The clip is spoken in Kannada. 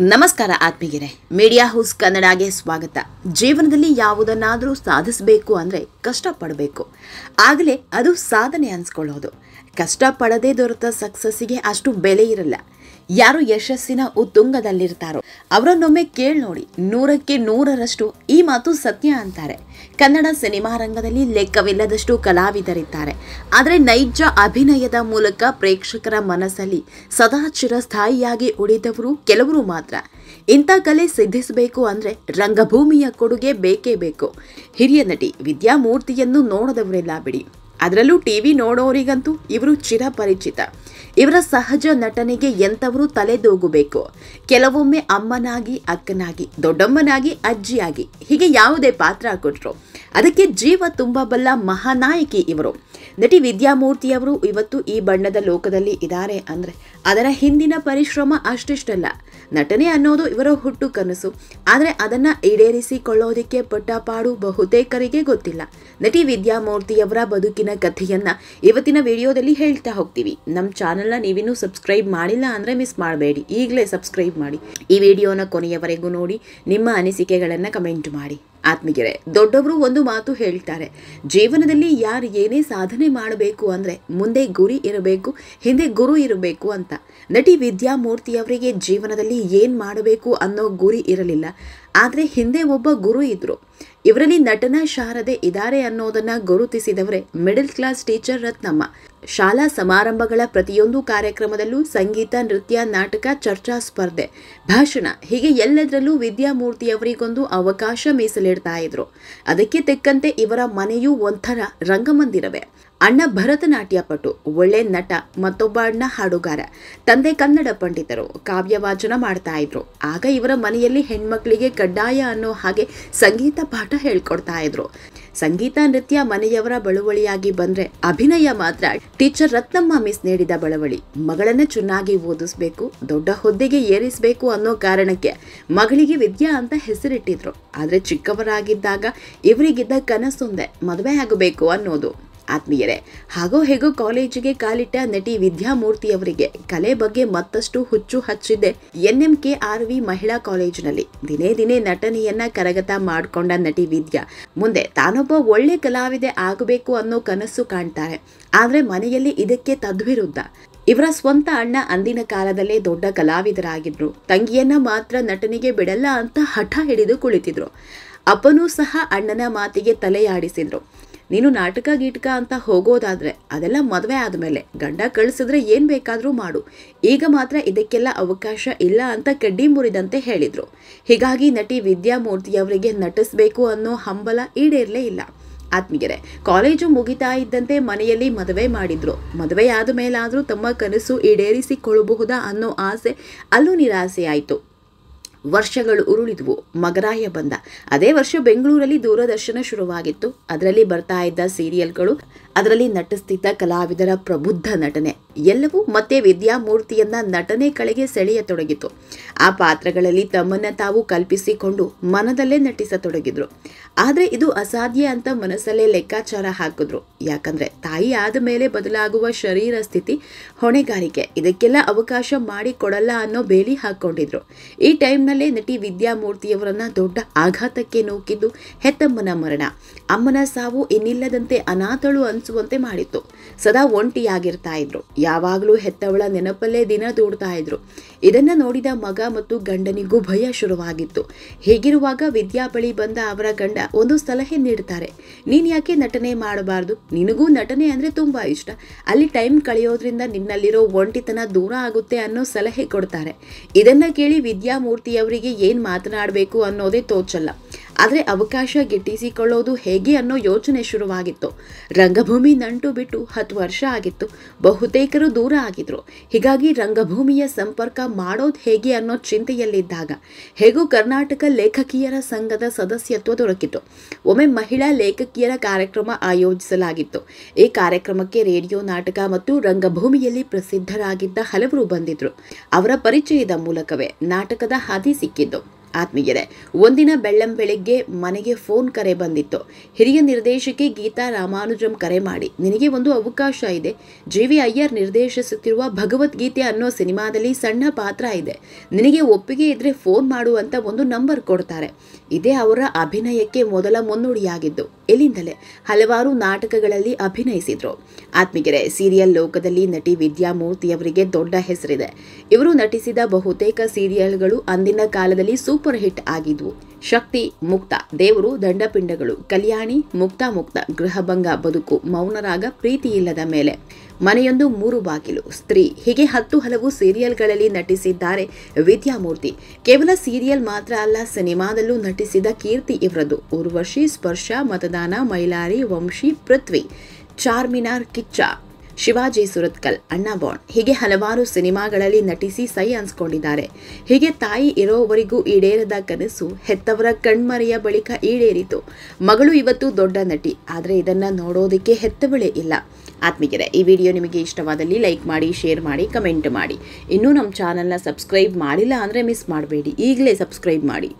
ನಮಸ್ಕಾರ ಆತ್ಮೀಯರೇ, ಮೀಡಿಯಾ ಹೌಸ್ ಕನ್ನಡಗೆ ಸ್ವಾಗತ. ಜೀವನದಲ್ಲಿ ಯಾವುದನ್ನಾದರೂ ಸಾಧಿಸಬೇಕು ಅಂದರೆ ಕಷ್ಟಪಡಬೇಕು. ಆಗಲೇ ಅದು ಸಾಧನೆ ಅನ್ಸ್ಕೊಳ್ಳೋದು. ಕಷ್ಟಪಡದೇ ದೊರೆತ ಸಕ್ಸಸ್ಸಿಗೆ ಅಷ್ಟು ಬೆಲೆ ಇರಲ್ಲ. ಯಾರು ಯಶಸ್ಸಿನ ಉತ್ತುಂಗದಲ್ಲಿರ್ತಾರೋ ಅವರನ್ನೊಮ್ಮೆ ಕೇಳಿ ನೋಡಿ, 100ಕ್ಕೆ 100ರಷ್ಟು ಈ ಮಾತು ಸತ್ಯ ಅಂತಾರೆ. ಕನ್ನಡ ಸಿನಿಮಾ ರಂಗದಲ್ಲಿ ಲೆಕ್ಕವಿಲ್ಲದಷ್ಟು ಕಲಾವಿದರಿದ್ದಾರೆ. ಆದರೆ ನೈಜ ಅಭಿನಯದ ಮೂಲಕ ಪ್ರೇಕ್ಷಕರ ಮನಸ್ಸಲ್ಲಿ ಸದಾ ಚಿರಸ್ಥಾಯಿಯಾಗಿ ಉಳಿದವರು ಕೆಲವರು ಮಾತ್ರ. ಇಂಥ ಕಲೆ ಸಿದ್ಧಿಸಬೇಕು ಅಂದರೆ ರಂಗಭೂಮಿಯ ಕೊಡುಗೆ ಬೇಕೇ ಬೇಕು. ಹಿರಿಯ ನಟಿ ವಿದ್ಯಾಮೂರ್ತಿಯನ್ನು ನೋಡದವರೆಲ್ಲ ಬಿಡಿ. ಅದರಲ್ಲೂ ಟಿವಿ ನೋಡೋರಿಗಂತೂ ಇವರು ಚಿರಪರಿಚಿತ. ಇವರ ಸಹಜ ನಟನೆಗೆ ಎಂಥವರು ತಲೆದೂಗಬೇಕು. ಕೆಲವೊಮ್ಮೆ ಅಮ್ಮನಾಗಿ, ಅಕ್ಕನಾಗಿ, ದೊಡ್ಡಮ್ಮನಾಗಿ, ಅಜ್ಜಿಯಾಗಿ, ಹೀಗೆ ಯಾವುದೇ ಪಾತ್ರ ಕೊಟ್ಟರು ಅದಕ್ಕೆ ಜೀವ ತುಂಬಬಲ್ಲ ಮಹಾನಾಯಕಿ ಇವರು. ನಟಿ ವಿದ್ಯಾಮೂರ್ತಿಯವರು ಇವತ್ತು ಈ ಬಣ್ಣದ ಲೋಕದಲ್ಲಿ ಇದ್ದಾರೆ ಅಂದರೆ ಅದರ ಹಿಂದಿನ ಪರಿಶ್ರಮ ಅಷ್ಟಿಷ್ಟಲ್ಲ. ನಟನೆ ಅನ್ನೋದು ಇವರ ಹುಟ್ಟು ಕನಸು. ಆದರೆ ಅದನ್ನು ಈಡೇರಿಸಿಕೊಳ್ಳೋದಕ್ಕೆ ಪಟ್ಟಪಾಡು ಬಹುತೇಕರಿಗೆ ಗೊತ್ತಿಲ್ಲ. ನಟಿ ವಿದ್ಯಾಮೂರ್ತಿಯವರ ಬದುಕಿನ ಕಥೆಯನ್ನು ಇವತ್ತಿನ ವಿಡಿಯೋದಲ್ಲಿ ಹೇಳ್ತಾ ಹೋಗ್ತೀವಿ. ನಮ್ಮ ಚಾನಲ್ನ ನೀವಿನ್ನೂ ಸಬ್ಸ್ಕ್ರೈಬ್ ಮಾಡಿಲ್ಲ ಅಂದರೆ ಮಿಸ್ ಮಾಡಬೇಡಿ, ಈಗಲೇ ಸಬ್ಸ್ಕ್ರೈಬ್ ಮಾಡಿ. ಈ ವಿಡಿಯೋನ ಕೊನೆಯವರೆಗೂ ನೋಡಿ, ನಿಮ್ಮ ಅನಿಸಿಕೆಗಳನ್ನು ಕಮೆಂಟ್ ಮಾಡಿ. ಆತ್ಮೀಯರೇ, ದೊಡ್ಡವರು ಒಂದು ಮಾತು ಹೇಳ್ತಾರೆ, ಜೀವನದಲ್ಲಿ ಯಾರು ಏನೇ ಸಾಧನೆ ಮಾಡಬೇಕು ಅಂದರೆ ಮುಂದೆ ಗುರಿ ಇರಬೇಕು, ಹಿಂದೆ ಗುರು ಇರಬೇಕು ಅಂತ. ನಟಿ ವಿದ್ಯಾಮೂರ್ತಿಯವರಿಗೆ ಜೀವನದಲ್ಲಿ ಏನು ಮಾಡಬೇಕು ಅನ್ನೋ ಗುರಿ ಇರಲಿಲ್ಲ, ಆದರೆ ಹಿಂದೆ ಒಬ್ಬ ಗುರು ಇದ್ರು. ಇವರಲ್ಲಿ ನಟನ ಶಾರದೆ ಇದ್ದಾರೆ ಅನ್ನೋದನ್ನ ಗುರುತಿಸಿದವರೇ ಮಿಡಲ್ ಕ್ಲಾಸ್ ಟೀಚರ್ ರತ್ನಮ್ಮ. ಶಾಲಾ ಸಮಾರಂಭಗಳ ಪ್ರತಿಯೊಂದು ಕಾರ್ಯಕ್ರಮದಲ್ಲೂ ಸಂಗೀತ, ನೃತ್ಯ, ನಾಟಕ, ಚರ್ಚಾ ಸ್ಪರ್ಧೆ, ಭಾಷಣ, ಹೀಗೆ ಎಲ್ಲದರಲ್ಲೂ ವಿದ್ಯಾಮೂರ್ತಿಯವರಿಗೊಂದು ಅವಕಾಶ ಮೀಸಲಿಡ್ತಾ ಇದ್ರು. ಅದಕ್ಕೆ ತಕ್ಕಂತೆ ಇವರ ಮನೆಯೂ ಒಂಥರ ರಂಗಮಂದಿರವೇ. ಅಣ್ಣ ಭರತನಾಟ್ಯ ಪಟು, ಒಳ್ಳೆ ನಟ, ಮತ್ತೊಬ್ಬ ಅಣ್ಣ ಹಾಡುಗಾರ, ತಂದೆ ಕನ್ನಡ ಪಂಡಿತರು, ಕಾವ್ಯವಾಚನ ಮಾಡ್ತಾ ಇದ್ರು. ಆಗ ಇವರ ಮನೆಯಲ್ಲಿ ಹೆಣ್ಮಕ್ಳಿಗೆ ಕಡ್ಡಾಯ ಅನ್ನೋ ಹಾಗೆ ಸಂಗೀತ ಪಾಠ ಹೇಳ್ಕೊಡ್ತಾ ಇದ್ರು. ಸಂಗೀತ, ನೃತ್ಯ ಮನೆಯವರ ಬಳುವಳಿಯಾಗಿ ಬಂದ್ರೆ ಅಭಿನಯ ಮಾತ್ರ ಟೀಚರ್ ರತ್ನಮ್ಮ ಮಿಸ್ ನೀಡಿದ ಬಳುವಳಿ. ಮಗಳನ್ನ ಚೆನ್ನಾಗಿ ಓದಿಸ್ಬೇಕು, ದೊಡ್ಡ ಹುದ್ದೆಗೆ ಏರಿಸಬೇಕು ಅನ್ನೋ ಕಾರಣಕ್ಕೆ ಮಗಳಿಗೆ ವಿದ್ಯಾ ಅಂತ ಹೆಸರಿಟ್ಟಿದ್ರು. ಆದ್ರೆ ಚಿಕ್ಕವರಾಗಿದ್ದಾಗ ಇವರಿಗಿದ್ದ ಕನಸೊಂದೆ ಮದುವೆ ಆಗಬೇಕು ಅನ್ನೋದು. ಆತ್ಮೀಯರೇ, ಹಾಗೋ ಹೇಗೋ ಕಾಲೇಜಿಗೆ ಕಾಲಿಟ್ಟ ನಟಿ ವಿದ್ಯಾಮೂರ್ತಿಯವರಿಗೆ ಕಲೆ ಬಗ್ಗೆ ಮತ್ತಷ್ಟು ಹುಚ್ಚು ಹಚ್ಚಿದ್ದೆ NMKRV ಮಹಿಳಾ ಕಾಲೇಜಿನಲ್ಲಿ. ದಿನೇ ದಿನೇ ನಟನೆಯನ್ನ ಕರಗತ ಮಾಡಿಕೊಂಡ ನಟಿ ವಿದ್ಯಾ ಮುಂದೆ ತಾನೊಬ್ಬ ಒಳ್ಳೆ ಕಲಾವಿದೆ ಆಗಬೇಕು ಅನ್ನೋ ಕನಸು ಕಾಣ್ತಾರೆ. ಆದ್ರೆ ಮನೆಯಲ್ಲಿ ಇದಕ್ಕೆ ತದ್ವಿರುದ್ಧ. ಇವರ ಸ್ವಂತ ಅಣ್ಣ ಅಂದಿನ ಕಾಲದಲ್ಲೇ ದೊಡ್ಡ ಕಲಾವಿದರಾಗಿದ್ರು. ತಂಗಿಯನ್ನ ಮಾತ್ರ ನಟನೆಗೆ ಬಿಡಲ್ಲ ಅಂತ ಹಠ ಹಿಡಿದು ಕುಳಿತಿದ್ರು. ಅಪ್ಪನೂ ಸಹ ಅಣ್ಣನ ಮಾತಿಗೆ ತಲೆಯಾಡಿಸಿದ್ರು. ನೀನು ನಾಟಕ ಗೀಟಕ ಅಂತ ಹೋಗೋದಾದ್ರೆ ಅದೆಲ್ಲ ಮದುವೆ ಆದಮೇಲೆ, ಗಂಡ ಕಳಿಸಿದ್ರೆ ಏನು ಬೇಕಾದರೂ ಮಾಡು, ಈಗ ಮಾತ್ರ ಇದಕ್ಕೆಲ್ಲ ಅವಕಾಶ ಇಲ್ಲ ಅಂತ ಕಡ್ಡಿ ಮುರಿದಂತೆ ಹೇಳಿದರು. ಹೀಗಾಗಿ ನಟಿ ವಿದ್ಯಾಮೂರ್ತಿಯವರಿಗೆ ನಟಿಸಬೇಕು ಅನ್ನೋ ಹಂಬಲ ಈಡೇರಲೇ ಇಲ್ಲ. ಆತ್ಮೀಯರೇ, ಕಾಲೇಜು ಮುಗಿತಾ ಇದ್ದಂತೆ ಮನೆಯಲ್ಲಿ ಮದುವೆ ಮಾಡಿದ್ರು. ಮದುವೆಯಾದ ಮೇಲಾದರೂ ತಮ್ಮ ಕನಸು ಈಡೇರಿಸಿಕೊಳ್ಳಬಹುದಾ ಅನ್ನೋ ಆಸೆ ಅಲ್ಲೂ ನಿರಾಸೆಯಾಯಿತು. ವರ್ಷಗಳು ಉರುಳಿದ್ವು. ಮಗರಾಯ ಬಂದ. ಅದೇ ವರ್ಷ ಬೆಂಗಳೂರಲ್ಲಿ ದೂರದರ್ಶನ ಶುರುವಾಗಿತ್ತು. ಅದರಲ್ಲಿ ಬರ್ತಾ ಇದ್ದ ಸೀರಿಯಲ್ಗಳು, ಅದರಲ್ಲಿ ನಟಿಸ್ತಿದ್ದ ಕಲಾವಿದರ ಪ್ರಬುದ್ಧ ನಟನೆ ಎಲ್ಲವೂ ಮತ್ತೆ ವಿದ್ಯಾಮೂರ್ತಿಯನ್ನ ನಟನೆ ಕಳೆಗೆ ಸೆಳೆಯತೊಡಗಿತು. ಆ ಪಾತ್ರಗಳಲ್ಲಿ ತಮ್ಮನ್ನ ತಾವು ಕಲ್ಪಿಸಿಕೊಂಡು ಮನದಲ್ಲೇ ನಟಿಸತೊಡಗಿದ್ರು. ಆದರೆ ಇದು ಅಸಾಧ್ಯ ಅಂತ ಮನಸ್ಸಲ್ಲೇ ಲೆಕ್ಕಾಚಾರ ಹಾಕಿದ್ರು. ಯಾಕಂದ್ರೆ ತಾಯಿ ಆದ ಮೇಲೆ ಬದಲಾಗುವ ಶರೀರ ಸ್ಥಿತಿ, ಹೊಣೆಗಾರಿಕೆ, ಇದಕ್ಕೆಲ್ಲ ಅವಕಾಶ ಮಾಡಿಕೊಡಲ್ಲ ಅನ್ನೋ ಬೇಲಿ ಹಾಕೊಂಡಿದ್ರು. ಈ ಟೈಮ್ನಲ್ಲೇ ನಟಿ ವಿದ್ಯಾಮೂರ್ತಿಯವರನ್ನ ದೊಡ್ಡ ಆಘಾತಕ್ಕೆ ನೂಕಿದ್ದು ಹೆತ್ತಮ್ಮನ ಮರಣ. ಅಮ್ಮನ ಸಾವು ಇನ್ನಿಲ್ಲದಂತೆ ಅನಾಥಳು ಅನಿಸುವಂತೆ ಮಾಡಿತ್ತು. ಸದಾ ಒಂಟಿಯಾಗಿರ್ತಾ ಇದ್ರು. ಯಾವಾಗಲೂ ಹೆತ್ತವಳ ನೆನಪಲ್ಲೇ ದಿನ ದೂಡ್ತಾ ಇದ್ರು. ಇದನ್ನ ನೋಡಿದ ಮಗ ಮತ್ತು ಗಂಡನಿಗೂ ಭಯ ಶುರುವಾಗಿತ್ತು. ಹೀಗಿರುವಾಗ ವಿದ್ಯಾ ಬಳಿ ಬಂದ ಅವರ ಗಂಡ ಒಂದು ಸಲಹೆ ನೀಡ್ತಾರೆ. ನೀನ್ ಯಾಕೆ ನಟನೆ ಮಾಡಬಾರ್ದು? ನಿನಗೂ ನಟನೆ ಅಂದ್ರೆ ತುಂಬಾ ಇಷ್ಟ. ಅಲ್ಲಿ ಟೈಮ್ ಕಳೆಯೋದ್ರಿಂದ ನಿನ್ನಲ್ಲಿರೋ ಒಂಟಿತನ ದೂರ ಆಗುತ್ತೆ ಅನ್ನೋ ಸಲಹೆ ಕೊಡ್ತಾರೆ. ಇದನ್ನ ಕೇಳಿ ವಿದ್ಯಾಮೂರ್ತಿಯವರಿಗೆ ಏನ್ ಮಾತನಾಡಬೇಕು ಅನ್ನೋದೇ ತೋಚಲ್ಲ. ಆದರೆ ಅವಕಾಶ ಗಿಟ್ಟಿಸಿಕೊಳ್ಳೋದು ಹೇಗೆ ಅನ್ನೋ ಯೋಚನೆ ಶುರುವಾಗಿತ್ತು. ರಂಗಭೂಮಿ ನಂಟು ಬಿಟ್ಟು 10 ವರ್ಷ ಆಗಿತ್ತು. ಬಹುತೇಕರು ದೂರ ಆಗಿದ್ರು. ಹೀಗಾಗಿ ರಂಗಭೂಮಿಯ ಸಂಪರ್ಕ ಮಾಡೋದು ಹೇಗೆ ಅನ್ನೋ ಚಿಂತೆಯಲ್ಲಿದ್ದಾಗ ಹೇಗೂ ಕರ್ನಾಟಕ ಲೇಖಕಿಯರ ಸಂಘದ ಸದಸ್ಯತ್ವ ದೊರಕಿತು. ಒಮ್ಮೆ ಮಹಿಳಾ ಲೇಖಕಿಯರ ಕಾರ್ಯಕ್ರಮ ಆಯೋಜಿಸಲಾಗಿತ್ತು. ಈ ಕಾರ್ಯಕ್ರಮಕ್ಕೆ ರೇಡಿಯೋ, ನಾಟಕ ಮತ್ತು ರಂಗಭೂಮಿಯಲ್ಲಿ ಪ್ರಸಿದ್ಧರಾಗಿದ್ದ ಹಲವರು ಬಂದಿದ್ರು. ಅವರ ಪರಿಚಯದ ಮೂಲಕವೇ ನಾಟಕದ ಹಾದಿ ಸಿಕ್ಕಿದ್ದು. ಆತ್ಮೀಯರೇ, ಒಂದಿನ ಬೆಳ್ಳಂಬೆಳಿಗ್ಗೆ ಮನೆಗೆ ಫೋನ್ ಕರೆ ಬಂದಿತ್ತು. ಹಿರಿಯ ನಿರ್ದೇಶಕಿ ಗೀತಾ ರಾಮಾನುಜಂ ಕರೆ ಮಾಡಿ, ನಿನಗೆ ಒಂದು ಅವಕಾಶ ಇದೆ. ಜಿ.ವಿ. ಅಯ್ಯರ್ ನಿರ್ದೇಶಿಸುತ್ತಿರುವ ಭಗವದ್ಗೀತೆ ಅನ್ನೋ ಸಿನಿಮಾದಲ್ಲಿ ಸಣ್ಣ ಪಾತ್ರ ಇದೆ. ನಿನಗೆ ಒಪ್ಪಿಗೆ ಇದ್ರೆ ಫೋನ್ ಮಾಡು ಅಂತ ಒಂದು ನಂಬರ್ ಕೊಡ್ತಾರೆ. ಇದೇ ಅವರ ಅಭಿನಯಕ್ಕೆ ಮೊದಲ ಮುನ್ನುಡಿಯಾಗಿದ್ದು. ಇಲ್ಲಿಂದಲೇ ಹಲವಾರು ನಾಟಕಗಳಲ್ಲಿ ಅಭಿನಯಿಸಿದ್ರು. ಆತ್ಮೀಯರೇ, ಸೀರಿಯಲ್ ಲೋಕದಲ್ಲಿ ನಟಿ ವಿದ್ಯಾಮೂರ್ತಿಯವರಿಗೆ ದೊಡ್ಡ ಹೆಸರಿದೆ. ಇವರು ನಟಿಸಿದ ಬಹುತೇಕ ಸೀರಿಯಲ್ಗಳು ಅಂದಿನ ಕಾಲದಲ್ಲಿ ಸೂಪರ್ ಹಿಟ್ ಆಗಿದ್ವು. ಶಕ್ತಿ, ಮುಕ್ತ, ದೇವರು, ದಂಡಪಿಂಡಗಳು, ಕಲ್ಯಾಣಿ, ಮುಕ್ತ, ಗೃಹಭಂಗ, ಬದುಕು, ಮೌನರಾಗ, ಪ್ರೀತಿ ಇಲ್ಲದ ಮೇಲೆ, ಮನೆಯೊಂದು, ಮೂರು ಬಾಗಿಲು, ಸ್ತ್ರೀ, ಹೀಗೆ ಹಲವು ಸೀರಿಯಲ್ಗಳಲ್ಲಿ ನಟಿಸಿದ್ದಾರೆ ವಿದ್ಯಾಮೂರ್ತಿ. ಕೇವಲ ಸೀರಿಯಲ್ ಮಾತ್ರ ಅಲ್ಲ, ಸಿನಿಮಾದಲ್ಲೂ ನಟಿಸಿದ ಕೀರ್ತಿ ಇವರದು. ಊರ್ವಶಿ, ಸ್ಪರ್ಶ, ಮತದಾನ, ಮೈಲಾರಿ, ವಂಶಿ, ಪೃಥ್ವಿ, ಚಾರ್ಮಿನಾರ್, ಕಿಚ್ಚ, ಶಿವಾಜಿ ಸುರತ್ಕಲ್, ಅಣ್ಣ ಬಾಂಡ್, ಹೀಗೆ ಹಲವಾರು ಸಿನಿಮಾಗಳಲ್ಲಿ ನಟಿಸಿ ಸೈ ಅನ್ಸ್ಕೊಂಡಿದ್ದಾರೆ. ಹೀಗೆ ತಾಯಿ ಇರೋವರೆಗೂ ಈಡೇರದ ಕನಸು ಹೆತ್ತವರ ಕಣ್ಮರೆಯ ಬಳಿಕ ಈಡೇರಿತು. ಮಗಳು ಇವತ್ತು ದೊಡ್ಡ ನಟಿ, ಆದರೆ ಇದನ್ನ ನೋಡೋದಕ್ಕೆ ಹೆತ್ತವಳೇ ಇಲ್ಲ. ಆತ್ಮೀಯರೇ, ಈ ವಿಡಿಯೋ ನಿಮಗೆ ಇಷ್ಟವಾದಲ್ಲಿ ಲೈಕ್ ಮಾಡಿ, ಶೇರ್ ಮಾಡಿ, ಕಮೆಂಟ್ ಮಾಡಿ. ಇನ್ನೂ ನಮ್ಮ ಚಾನಲ್ನ ಸಬ್ಸ್ಕ್ರೈಬ್ ಮಾಡಿಲ್ಲ ಅಂದರೆ ಮಿಸ್ ಮಾಡಬೇಡಿ, ಈಗಲೇ ಸಬ್ಸ್ಕ್ರೈಬ್ ಮಾಡಿ.